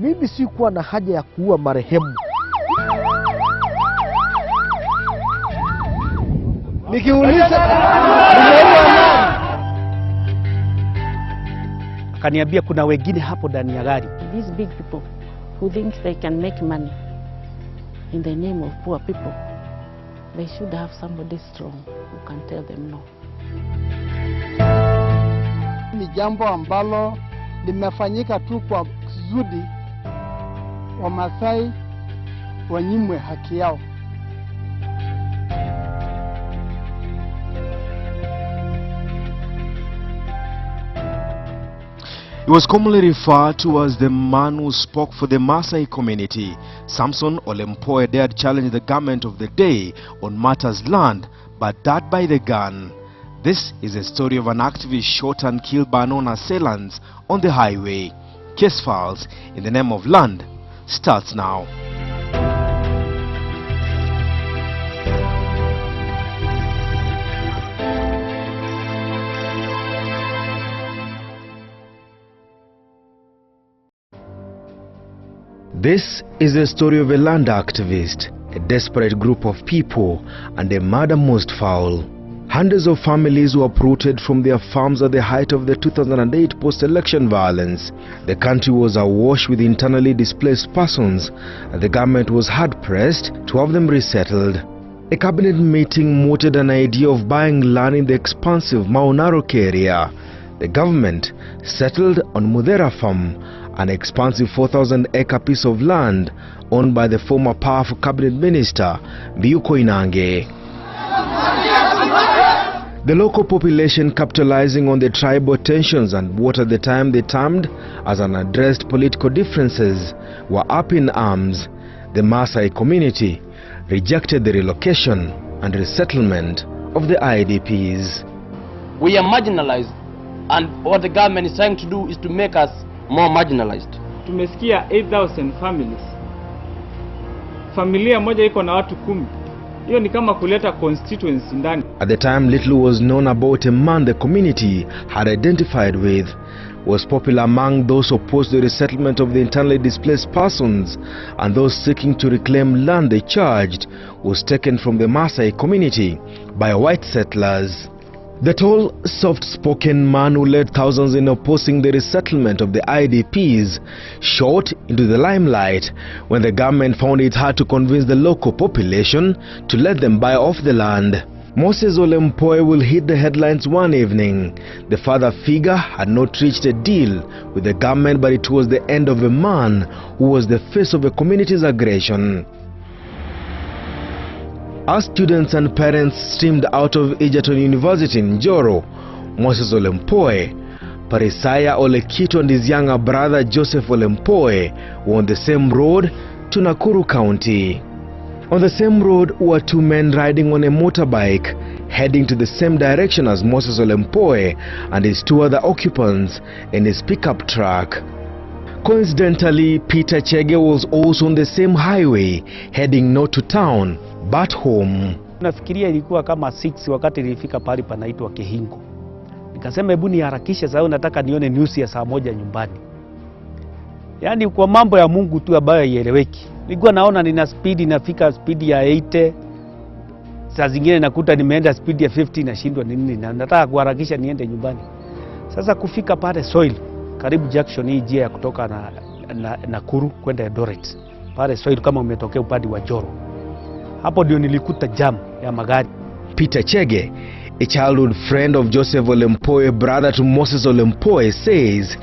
Mimi sikuwa na haja ya kuua marehemu. Nikiuliza akaniambia kuna wengine hapo ndani ya gari. These big people who think they can make money in the name of poor people, they should have somebody strong who can tell them no. Ni jambo ambalo limefanyika tu kwa kusudi Wamasai wanyimwe haki yao. He was commonly referred to as the man who spoke for the Maasai community. Moses Ole Mpoe dared challenge the government of the day on matters land, but died by the gun. This is a story of an activist shot and killed by unknown assailants on the highway. Case Files in the Name of Land starts now. This is the story of a land activist, a desperate group of people, and a murder most foul. Hundreds of families were uprooted from their farms at the height of the 2008 post-election violence. The country was awash with internally displaced persons, and the government was hard-pressed to have them resettled. A cabinet meeting mooted an idea of buying land in the expansive Maunarok area. The government settled on Mudera Farm, an expansive 4,000-acre piece of land owned by the former powerful Cabinet Minister Mbiyu Koinange. The local population, capitalizing on the tribal tensions and what at the time they termed as unaddressed political differences, were up in arms. The Maasai community rejected the relocation and resettlement of the IDPs. We are marginalized, and what the government is trying to do is to make us more marginalized. Tumesikia 8,000 families. Familia moja iko na watu 10. Hiyo ni kama kuleta constituency ndani. At the time, little was known about a man the community had identified with. Was popular among those opposed to the resettlement of the internally displaced persons, and those seeking to reclaim land they charged was taken from the Maasai community by white settlers. The tall, soft-spoken man who led thousands in opposing the resettlement of the IDPs shot into the limelight when the government found it hard to convince the local population to let them buy off the land. Moses Ole Mpoe will hit the headlines one evening. The father figure had not reached a deal with the government, but it was the end of a man who was the face of a community's aggression. As students and parents streamed out of Eddah University in Njoro, Moses Ole Mpoe, Parisaya Ole Kito and his younger brother Joseph Ole Mpoe were on the same road to Nakuru County. On the same road were two men riding on a motorbike, heading to the same direction as Moses Ole Mpoe and his two other occupants in his pickup truck. Coincidentally, Peter Chege was also on the same highway, heading not to town, but home. Nafikiria ilikuwa kama 6 wakati nilifika pale panaitwa Kehingo. Nikasema hebu niharakishe sababu nataka nione news ya saa 1 nyumbani. Yaani kwa mambo ya Mungu tu ambayo haieleweki. Nilikuwa naona nina speed inafika speed ya 80. Saa zingine nakuta nimeenda speed ya 50 nashindwa nini na nataka kuharakisha niende nyumbani. Sasa kufika pale Soil, karibu junction hii njia ya kutoka na Nakuru kwenda Eldoret. Pale Soil kama umetokea upande wa Njoro. Hapo ndio nilikuta jam ya magari. Peter Chege, a childhood friend of Joseph Ole Mpoe, brother to Moses Ole Mpoe, says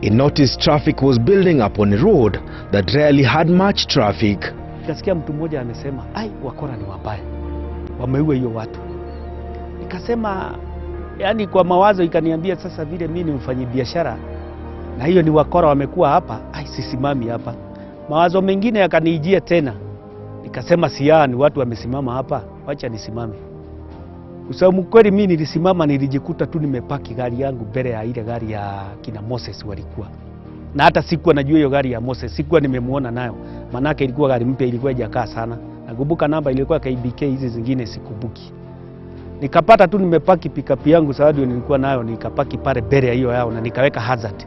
he noticed traffic was building up on a road that rarely had much traffic. Nikasikia mtu mmoja amesema, "Ai, wakora ni wabaya. Wameua hiyo watu." Nikasema, yani kwa mawazo ikaniambia sasa vile mimi ni mfanyabiashara na hiyo ni wakora wamekuwa hapa, ai sisimami hapa. Mawazo mengine yakanijia tena. Nikasema ni watu wamesimama hapa, wacha nisimame. Kwa sababu kweli mimi nilisimama nilijikuta tu nimepaki gari yangu mbele ya ile gari ya kina Moses walikuwa. Na hata sikuwa najua hiyo gari ya Moses, sikuwa nimemuona nayo. Manake ilikuwa gari mpya, ilikuwa haijakaa sana. Nakumbuka namba ilikuwa KBK, hizi zingine sikumbuki. Nikapata tu nimepaki pickup yangu sababu nilikuwa nayo, nikapaki pale mbele ya hiyo yao na nikaweka hazard.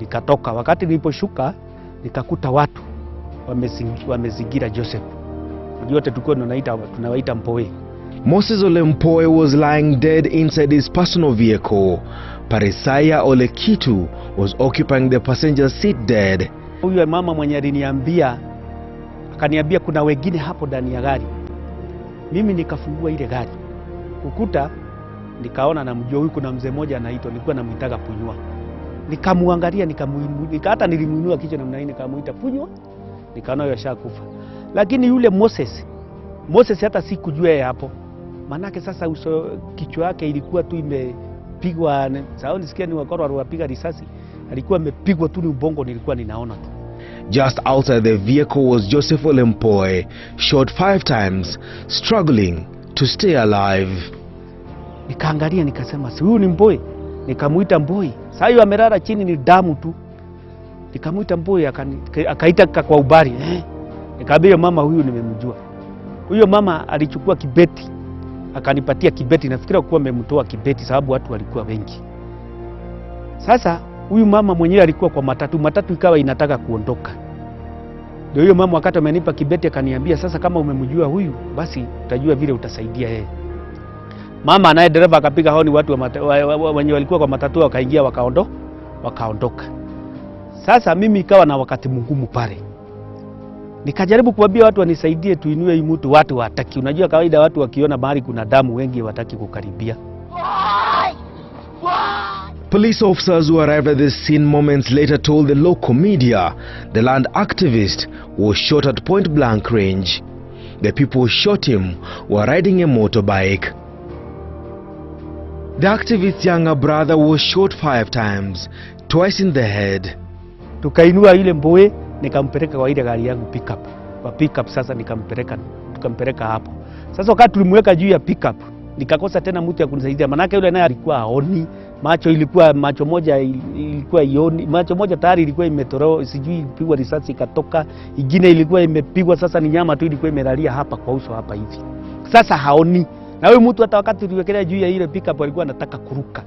Nikatoka. Wakati niliposhuka nikakuta watu wamezingira Joseph. Yote tulikuwa tunawaita Mpoe. Moses Ole Mpoe was lying dead inside his personal vehicle. Parisaya Ole Kitu was occupying the passenger seat dead. Huyu mama mwenye akaniambia kuna wengine hapo ndani ya gari. Mimi nikafungua ile gari. Kukuta nikaona namjua huyu, kuna mzee mmoja anaitwa, nilikuwa namuitaga Punywa. Nikamuangalia, hata nilimuinua kichwa namna hii, nikamuita Punywa. Nikaona yeye ashakufa. Lakini yule Moses hata sikujua yeye hapo. Manake sasa kichwa yake ilikuwa tu imepigwa, sawa nisikia ni wakora walipiga risasi. Alikuwa amepigwa tu ni ubongo, nilikuwa ninaona tu. Just outside the vehicle was Joseph Ole Mpoe, shot 5 times, struggling to stay alive. Nikaangalia nikasema, si huyu ni Mpoe? Nikamuita Mpoe. Sasa hiyo amelala chini ni damu tu. Nikamuita Mpoe, akaita kwa ubari. Nikamwambia mama, huyu nimemjua. Huyo mama alichukua kibeti, akanipatia kibeti. Nafikiri kuwa amemtoa kibeti sababu watu walikuwa wengi. Sasa huyu mama mwenyewe alikuwa kwa matatu ikawa inataka kuondoka. Ndio huyo mama wakati amenipa kibeti akaniambia, sasa kama umemjua huyu basi utajua vile utasaidia yeye. Mama naye dereva akapiga honi, watu wenye walikuwa kwa matatu wakaingia wakaondoka. Sasa mimi ikawa na wakati mgumu pale. Nikajaribu kuambia watu wanisaidie tuinue hii mtu, watu hataki. Unajua kawaida watu wakiona mahali kuna damu wengi wataki kukaribia. Police officers who arrived at the scene moments later told the local media the land activist was shot at point blank range. The people who shot him were riding a motorbike. The activist's younger brother was shot 5 times, twice in the head. Tukainua yule Mpoe, nikampeleka kwa ile gari yangu pickup. Sasa tukampeleka hapo. Sasa wakati tulimweka juu ya pickup, nikakosa tena mtu ya kunisaidia, manake yule naye alikuwa haoni. Macho moja ilikuwa ioni, macho moja tayari ilikuwa imetoroa, sijui ilipigwa risasi ikatoka, ingine ilikuwa imepigwa, sasa ni nyama tu ilikuwa imelalia hapa kwa uso hapa hivi. Sasa haoni. Na huyu mtu hata wakati tuliwekelea juu ya ile pickup alikuwa anataka kuruka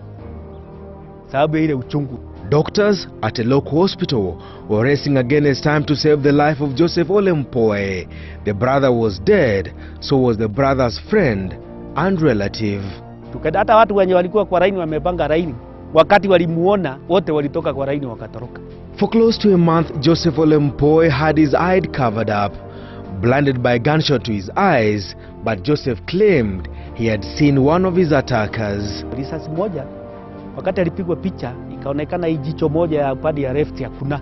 sababu ya ile uchungu. Doctors at a local hospital were racing against time to save the life of Joseph Ole Mpoe. The brother was dead, so was the brother's friend and relative. Hata watu wenye walikuwa kwa laini wamepanga laini, wakati walimuona wote walitoka kwa laini wakatoroka. For close to a month, Joseph Ole Mpoe had his eye covered up, blinded by a gunshot to his eyes, but Joseph claimed he had seen one of his attackers. Risasi moja wakati alipigwa picha ikaonekana hii jicho moja ya upande ya left hakuna.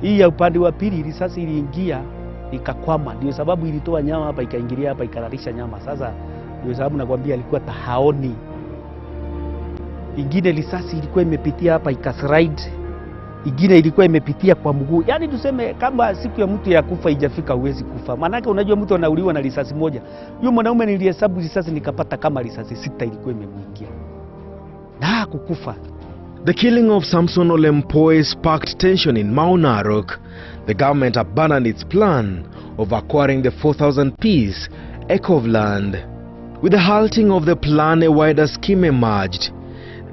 Hii ya upande wa pili risasi iliingia ikakwama, ndio sababu ilitoa nyama hapa ikaingilia hapa ikaralisha nyama. Sasa ndio sababu nakwambia alikuwa tahaoni. Ingine risasi ilikuwa imepitia hapa ikaslide, ingine ilikuwa imepitia kwa mguu. Yaani tuseme kama siku ya mtu ya kufa haijafika huwezi kufa. Maana unajua mtu anauliwa na risasi moja. Huyo mwanaume nilihesabu risasi nikapata kama risasi 6 ilikuwa imemuingia. Na kukufa. The killing of Samson Ole Mpoe sparked tension in Mau Narok. The government abandoned its plan of acquiring the 4,000 piece acre of land. With the halting of the plan, a wider scheme emerged.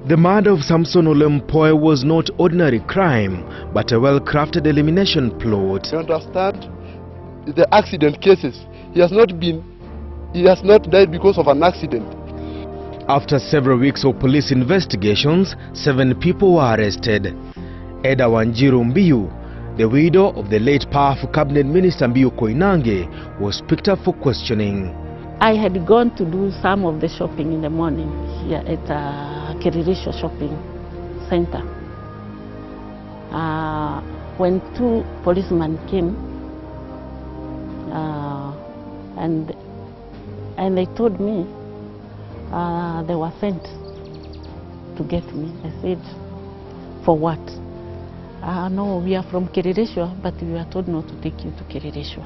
The murder of Samson Ole Mpoe was not ordinary crime, but a well-crafted elimination plot. You understand? The accident cases. He has not died because of an accident. After several weeks of police investigations, 7 people were arrested. Eddah Wanjiru Mbiyu, the widow of the late powerful Cabinet Minister Mbiyu Koinange, was picked up for questioning. I had gone to do some of the shopping in the morning here at Kiririsho shopping center. When 2 policemen came and they told me they were sent to get me. I said, for what? No, we are from Kiririsho, but we were told not to take you to Kiririsho.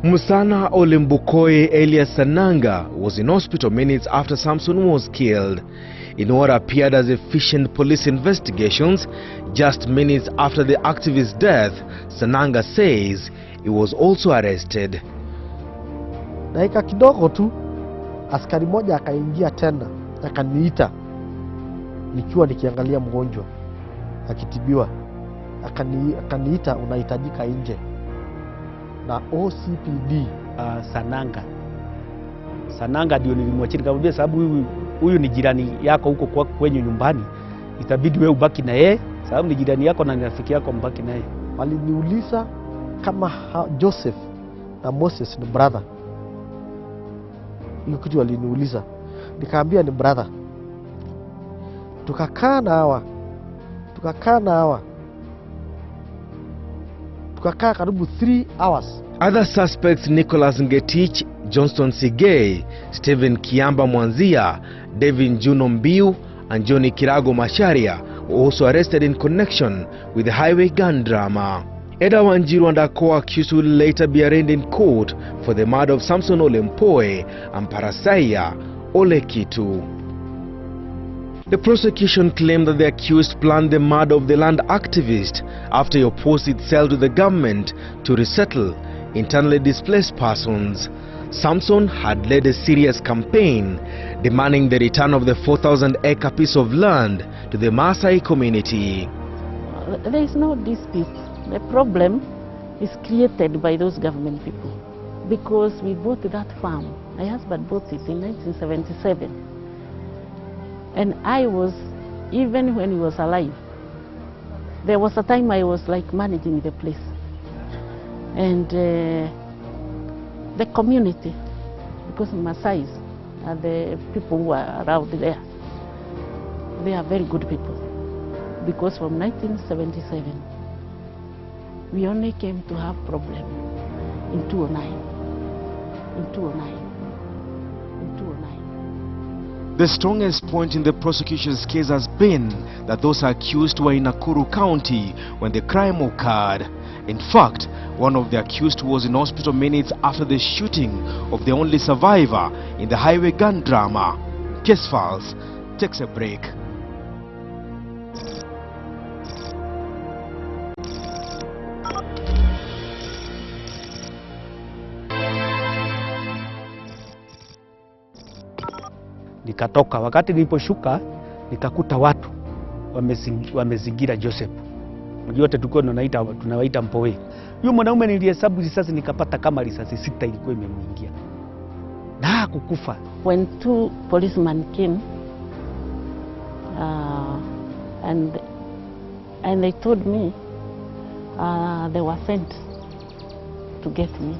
Musana Ole Mpoe alias Sananga was in hospital minutes after Samson was killed. In what appeared as efficient police investigations, just minutes after the activist's death, Sananga says he was also arrested. Dakika kidogo tu askari moja akaingia tena akaniita nikiwa nikiangalia mgonjwa akitibiwa. akaniita unahitajika nje na OCPD. Sananga ndio nilimwachia, nikamwambia sababu huyu ni jirani yako huko kwa kwenye nyumbani, itabidi wewe ubaki na yeye sababu ni jirani yako na ni rafiki yako, mbaki na yeye. Waliniuliza kama Joseph na Moses ni brother. Hiyo kitu waliniuliza, nikaambia ni brother. Tukakaa na hawa karibu 3 hours. Other suspects Nicholas Ngetich, Johnston Sigei, Stephen Kiamba Mwanzia, Devin Juno Mbiyu, and Johnny Kirago Masharia were also arrested in connection with the highway gun drama. Eddah Wanjiru and her co-accused will later be arraigned in court for the murder of Moses Ole Mpoe and Parasaiya Ole Kitu. The prosecution claimed that the accused planned the murder of the land activist after he opposed itself to the government to resettle internally displaced persons. Samson had led a serious campaign demanding the return of the 4,000-acre piece of land to the Maasai community. There is no dispute. The problem is created by those government people because we bought that farm. My husband bought it in 1977. And I was, even when he was alive, there was a time I was like managing the place. And the community, because Maasais are the people who are around there, they are very good people. Because from 1977, we only came to have problem in 2009. The strongest point in the prosecution's case has been that those accused were in Nakuru County when the crime occurred. In fact, one of the accused was in hospital minutes after the shooting of the only survivor in the highway gun drama. Case Files takes a break. Nikatoka, wakati niliposhuka nikakuta watu wamezingira Joseph. Yote tulikuwa tunawaita Mpoe. Huyo mwanaume nilihesabu risasi nikapata kama risasi 6 ilikuwa imemwingia. Na kukufa. When 2 policemen came and they told me they were sent to get me.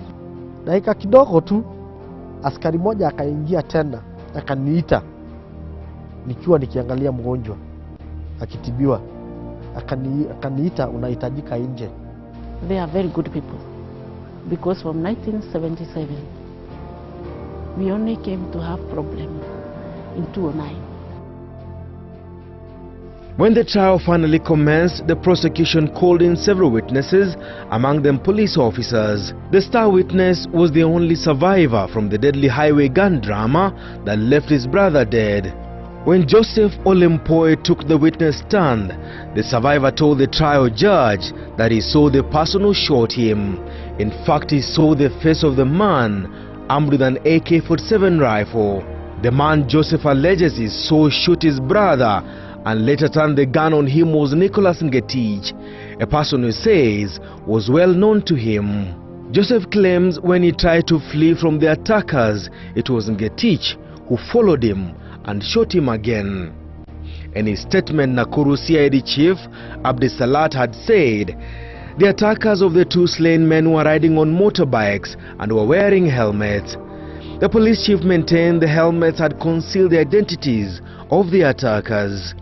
Dakika kidogo tu askari moja akaingia tena akaniita nikiwa nikiangalia mgonjwa akitibiwa, akaniita unahitajika nje. They are very good people because from 1977 we only came to have problem in 2009. When the trial finally commenced, the prosecution called in several witnesses, among them police officers. The star witness was the only survivor from the deadly highway gun drama that left his brother dead. When Moses Ole Mpoe took the witness stand, the survivor told the trial judge that he saw the person who shot him. In fact, he saw the face of the man armed with an AK-47 rifle. The man Joseph alleges he saw shoot his brother and later turned the gun on him was Nicholas Ngetich, a person who says was well known to him. Joseph claims when he tried to flee from the attackers, it was Ngetich who followed him and shot him again. In his statement, Nakuru CID Chief Abdisalat had said the attackers of the 2 slain men were riding on motorbikes and were wearing helmets. The police chief maintained the helmets had concealed the identities of the attackers.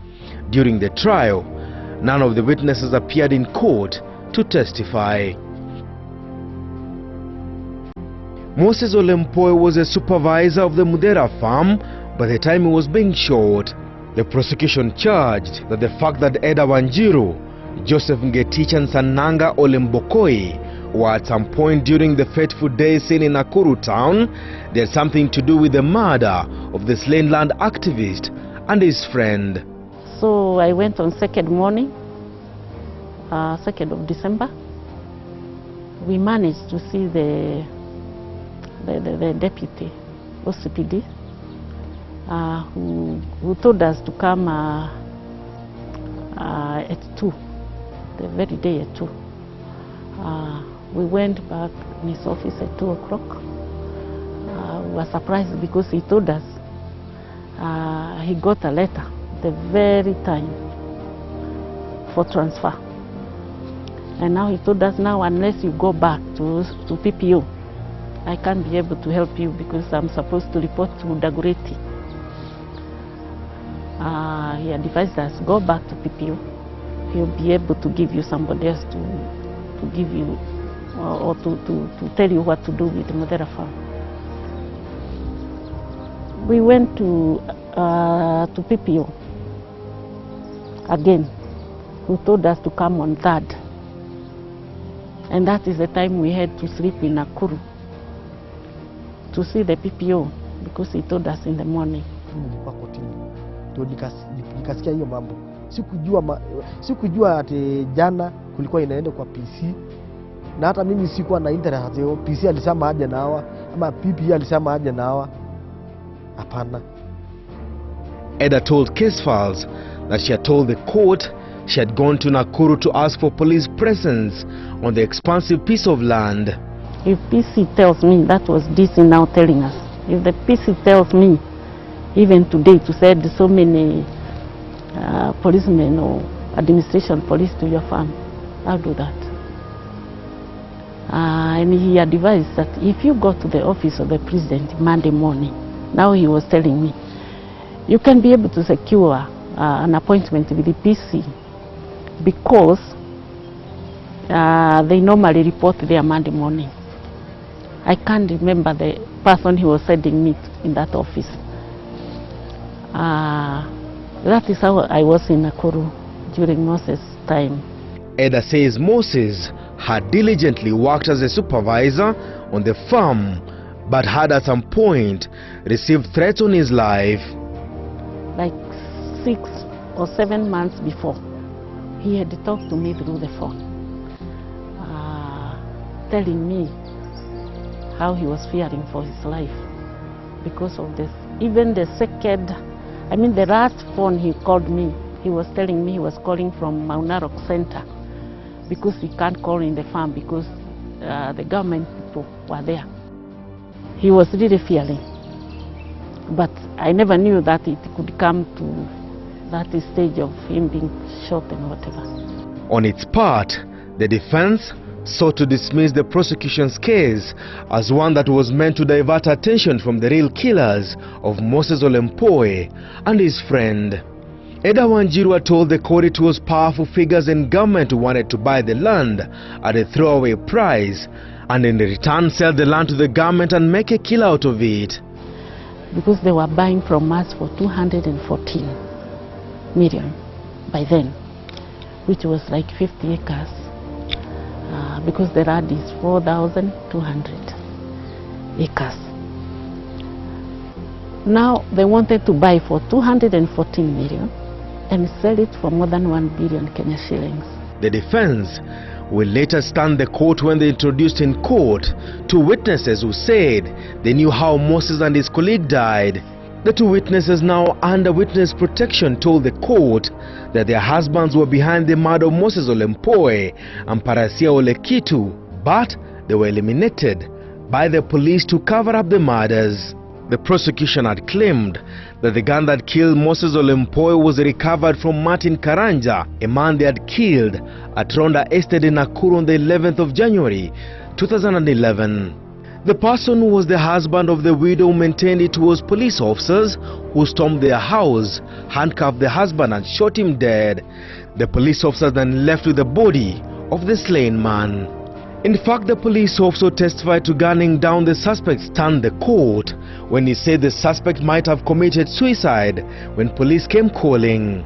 During the trial, none of the witnesses appeared in court to testify. Moses Ole Mpoe was a supervisor of the Mudera farm by the time he was being shot. The prosecution charged that the fact that Eddah Wanjiru, Joseph Ngetich and Sananga Ole Mbokoe were at some point during the fateful day seen in Nakuru town, they had something to do with the murder of the slain land activist and his friend. So I went on 2nd morning, 2nd of December. We managed to see the deputy OCPD who told us to come at 2. the very day at 2. We went back in his office at 2 o'clock. We were surprised because he told us he got a letter the very time for transfer. And now he told us, now unless you go back to PPO, I can't be able to help you because I'm supposed to report to Dagoretti. He advised us, go back to PPO. He'll be able to give you somebody else to give you or to tell you what to do with the Mudera farm. We went to PPO again, who told us to come on 3rd. And that is the time we had to sleep in Nakuru to see the PPO because he told us in the morning. Ndio nikasikia hiyo mambo. Sikujua ati jana kulikuwa inaenda kwa PC. Na hata mimi sikuwa na interest hiyo. PC alisema aje na hawa ama PPO alisema aje na hawa. Hapana. Eddah told Casefiles that she had told the court she had gone to Nakuru to ask for police presence on the expansive piece of land. If PC tells me, that was DC now telling us, if the PC tells me, even today, to send so many policemen or administration police to your farm, I'll do that. And he advised that if you go to the office of the president Monday morning, now he was telling me, you can be able to secure an appointment with the PC because they normally report there Monday morning. I can't remember the person who was sending me in that office. That is how I was in Nakuru during Moses' time. Eddah says Moses had diligently worked as a supervisor on the farm, but had at some point received threats on his life. Like 6 or 7 months before, he had talked to me through the phone, telling me how he was fearing for his life because of this. Even the the last phone he called me, he was telling me he was calling from Maunarok Center because he can't call in the farm because the government people were there. He was really fearing. But I never knew that it could come to that stage of him being shot and whatever. On its part, the defense sought to dismiss the prosecution's case as one that was meant to divert attention from the real killers of Moses Ole Mpoe and his friend. Eddah Wanjiru told the court it was powerful figures in government who wanted to buy the land at a throwaway price and in return sell the land to the government and make a kill out of it. Because they were buying from us for 214 million by then, which was like 50 acres. Because the land is 4,200 acres. Now they wanted to buy for 214 million and sell it for more than 1 billion Kenya shillings. The defense will later stand the court when they introduced in court 2 witnesses who said they knew how Moses and his colleague died. The 2 witnesses, now under witness protection, told the court that their husbands were behind the murder of Moses Ole Mpoe and Parasia Ole Kitu, but they were eliminated by the police to cover up the murders. The prosecution had claimed that the gun that killed Moses Ole Mpoe was recovered from Martin Karanja, a man they had killed at Ronda Estate in Nakuru on the 11th of January 2011. The person was the husband of the widow who maintained it was police officers who stormed their house, handcuffed the husband and shot him dead. The police officers then left with the body of the slain man. In fact, the police officer testified to gunning down the suspect stunned the court when he said the suspect might have committed suicide when police came calling.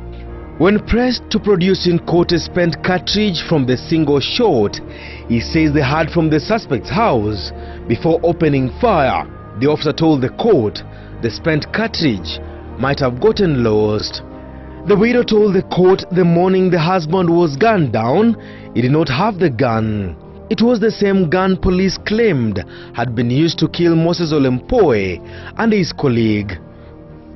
When pressed to produce in court a spent cartridge from the single shot he says they had from the suspect's house before opening fire, the officer told the court the spent cartridge might have gotten lost. The widow told the court the morning the husband was gunned down, he did not have the gun. It was the same gun police claimed had been used to kill Moses Ole Mpoe and his colleague.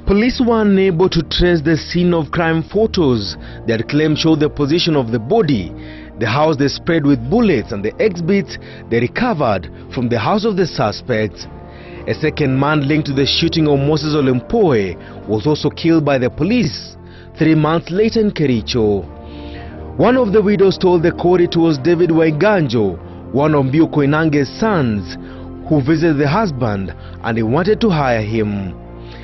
Police were unable to trace the scene of crime photos they had claimed showed the position of the body the house they sprayed with bullets, and the exhibits they recovered from the house of the suspects. A second man linked to the shooting of Moses Ole Mpoe was also killed by the police 3 months later in Kericho. One of the widows told the court it was David Wanjiru, one of Mbiyu Koinange's sons, who visited the husband and he wanted to hire him.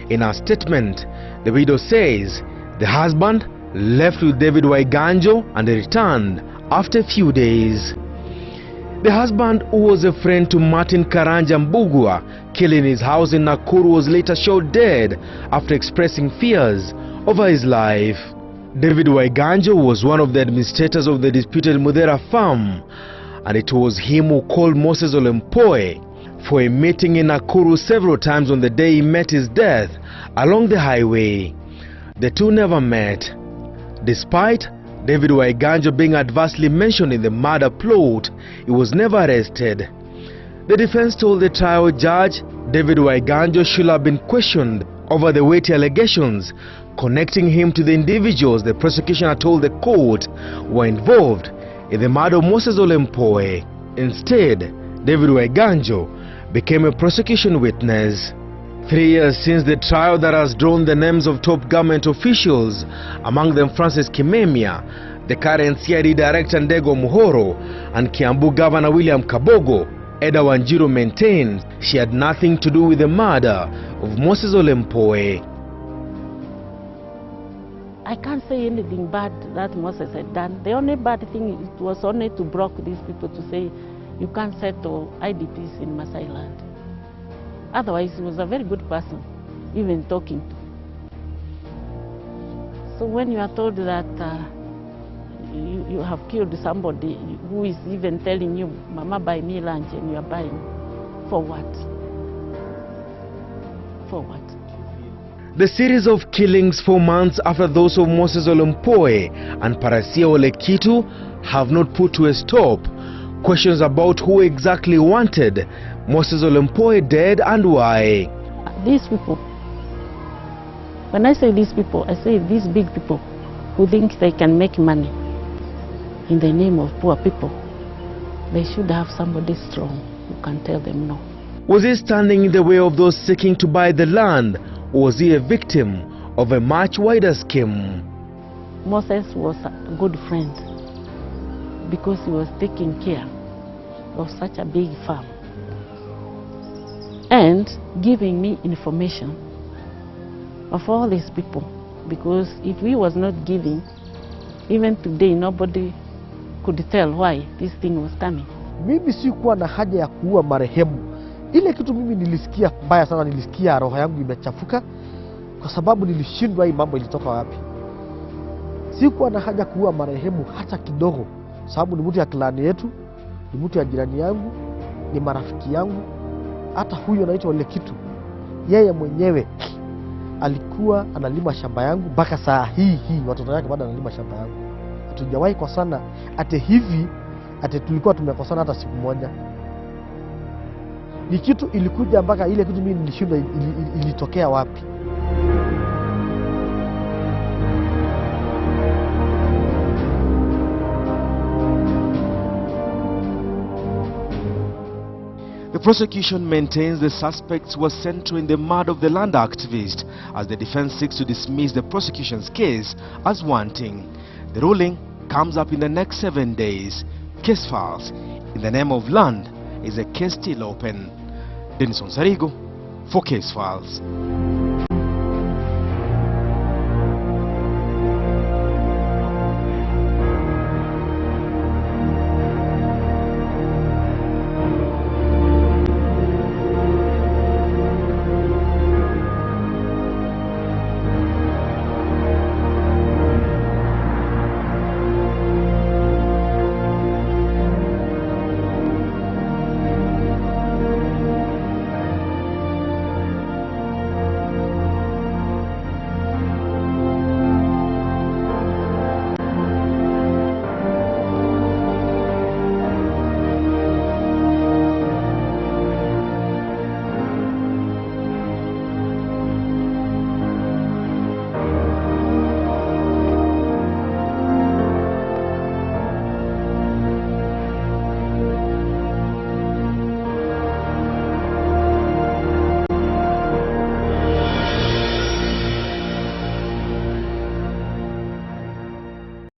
In her statement, the widow says the husband left with David Wanjiru and returned after a few days. The husband, who was a friend to Martin Karanja Mbugua, killed in his house in Nakuru, was later shot dead after expressing fears over his life. David Wanjiru was one of the administrators of the disputed Mudera farm, and it was him who called Moses Ole Mpoe for a meeting in Nakuru several times on the day he met his death along the highway. The two never met. Despite David Wanjiru being adversely mentioned in the murder plot, he was never arrested. The defense told the trial judge David Wanjiru should have been questioned over the weighty allegations connecting him to the individuals the prosecution had told the court were involved in the murder of Moses Ole Mpoe. Instead, David Wanjiru became a prosecution witness. 3 years since the trial that has drawn the names of top government officials, among them Francis Kimemia, the current CID Director Ndego Muhoro, and Kiambu Governor William Kabogo, Eddah Wanjiru maintained she had nothing to do with the murder of Moses Ole Mpoe. I can't say anything bad that Moses had done. The only bad thing, it was only to block these people to say you can't settle IDPs in Masai land. Otherwise, he was a very good person, even talking to. So when you are told that you have killed somebody who is even telling you, Mama, buy me lunch, and you are buying, for what? For what? The series of killings 4 months after those of Moses Ole Mpoe and Parasia Ole Kitu have not put to a stop questions about who exactly wanted Moses Ole Mpoe dead and why. These people, when I say these people, I say these big people who think they can make money in the name of poor people. They should have somebody strong who can tell them no. Was he standing in the way of those seeking to buy the land, or was he a victim of a much wider scheme? Moses was a good friend because he was taking care of such a big farm and giving me information of all these people, because if he was not giving, even today nobody could tell why this thing was coming. Mimi sikuwa na haja ya kuua marehemu. Ile kitu mimi nilisikia mbaya sana, nilisikia roho yangu imechafuka kwa sababu nilishindwa hii mambo ilitoka wapi. Sikuwa na haja kuua marehemu hata kidogo, sababu ni mtu ya klani yetu, ni mtu ya jirani yangu, ni marafiki yangu. Hata huyo anaitwa Ole Kitu, yeye mwenyewe alikuwa analima shamba yangu mpaka saa hii watoto wake bado analima shamba yangu. Hatujawahi kosana ate hivi, ate tulikuwa tumekosana hata siku moja. Ni kitu ilikuja mpaka ile kitu mimi nilishindwa ilitokea wapi. The prosecution maintains the suspects were central in the murder of the land activist, as the defense seeks to dismiss the prosecution's case as wanting. The ruling comes up in the next 7 days. Case files in the name of land is a case still open. Denison Sarigo for Case Files.